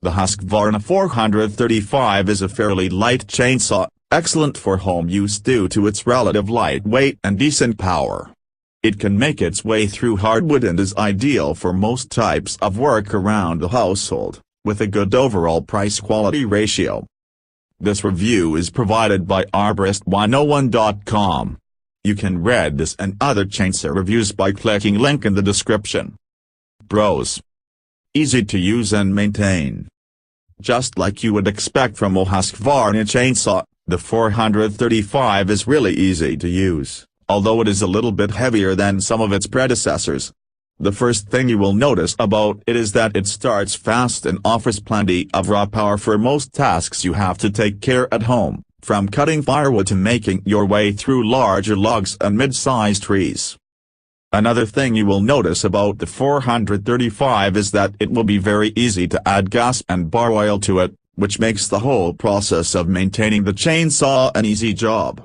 The Husqvarna 435 is a fairly light chainsaw, excellent for home use due to its relative lightweight and decent power. It can make its way through hardwood and is ideal for most types of work around the household, with a good overall price-quality ratio. This review is provided by Arborist101.com. You can read this and other chainsaw reviews by clicking link in the description. Pros: easy to use and maintain. Just like you would expect from a Husqvarna chainsaw, the 435 is really easy to use, although it is a little bit heavier than some of its predecessors. The first thing you will notice about it is that it starts fast and offers plenty of raw power for most tasks you have to take care at home, from cutting firewood to making your way through larger logs and mid-sized trees. Another thing you will notice about the 435 is that it will be very easy to add gas and bar oil to it, which makes the whole process of maintaining the chainsaw an easy job.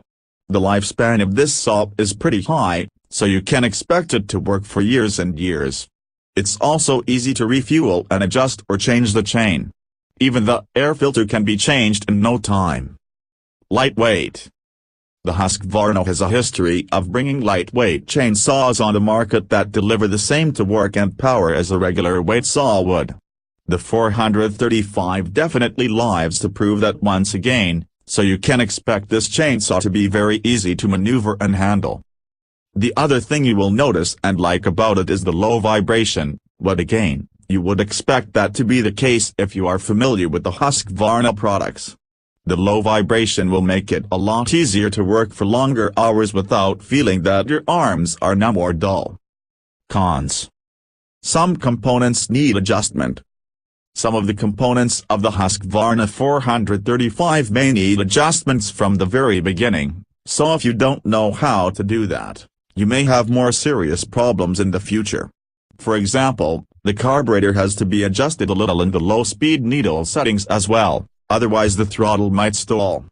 The lifespan of this saw is pretty high, so you can expect it to work for years and years. It's also easy to refuel and adjust or change the chain. Even the air filter can be changed in no time. Lightweight. The Husqvarna has a history of bringing lightweight chainsaws on the market that deliver the same torque and power as a regular weight saw would. The 435 definitely lives to prove that once again, so you can expect this chainsaw to be very easy to maneuver and handle. The other thing you will notice and like about it is the low vibration, but again, you would expect that to be the case if you are familiar with the Husqvarna products. The low vibration will make it a lot easier to work for longer hours without feeling that your arms are numb or dull. Cons. Some components need adjustment. Some of the components of the Husqvarna 435 may need adjustments from the very beginning, so if you don't know how to do that, you may have more serious problems in the future. For example, the carburetor has to be adjusted a little in the low-speed needle settings as well. Otherwise the throttle might stall.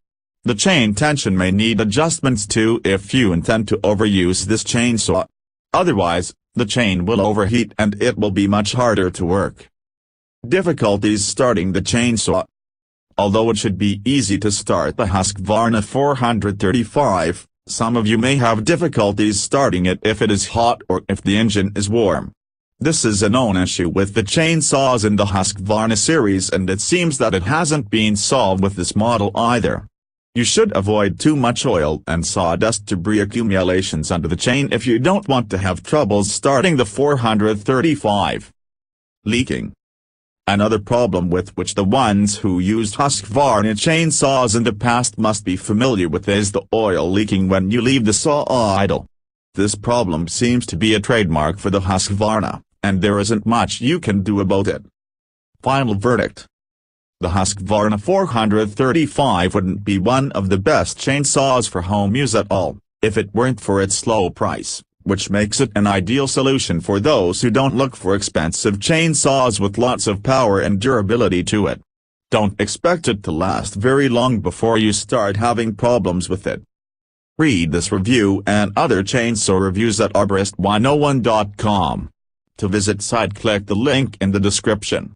The chain tension may need adjustments too if you intend to overuse this chainsaw. Otherwise, the chain will overheat and it will be much harder to work. Difficulties starting the chainsaw. Although it should be easy to start the Husqvarna 435, some of you may have difficulties starting it if it is hot or if the engine is warm. This is a known issue with the chainsaws in the Husqvarna series and it seems that it hasn't been solved with this model either. You should avoid too much oil and sawdust debris accumulations under the chain if you don't want to have troubles starting the 435. Leaking. Another problem with which the ones who used Husqvarna chainsaws in the past must be familiar with is the oil leaking when you leave the saw idle. This problem seems to be a trademark for the Husqvarna, and there isn't much you can do about it. Final verdict. The Husqvarna 435 wouldn't be one of the best chainsaws for home use at all, if it weren't for its low price, which makes it an ideal solution for those who don't look for expensive chainsaws with lots of power and durability to it. Don't expect it to last very long before you start having problems with it. Read this review and other chainsaw reviews at Arborist101.com. To visit site, click the link in the description.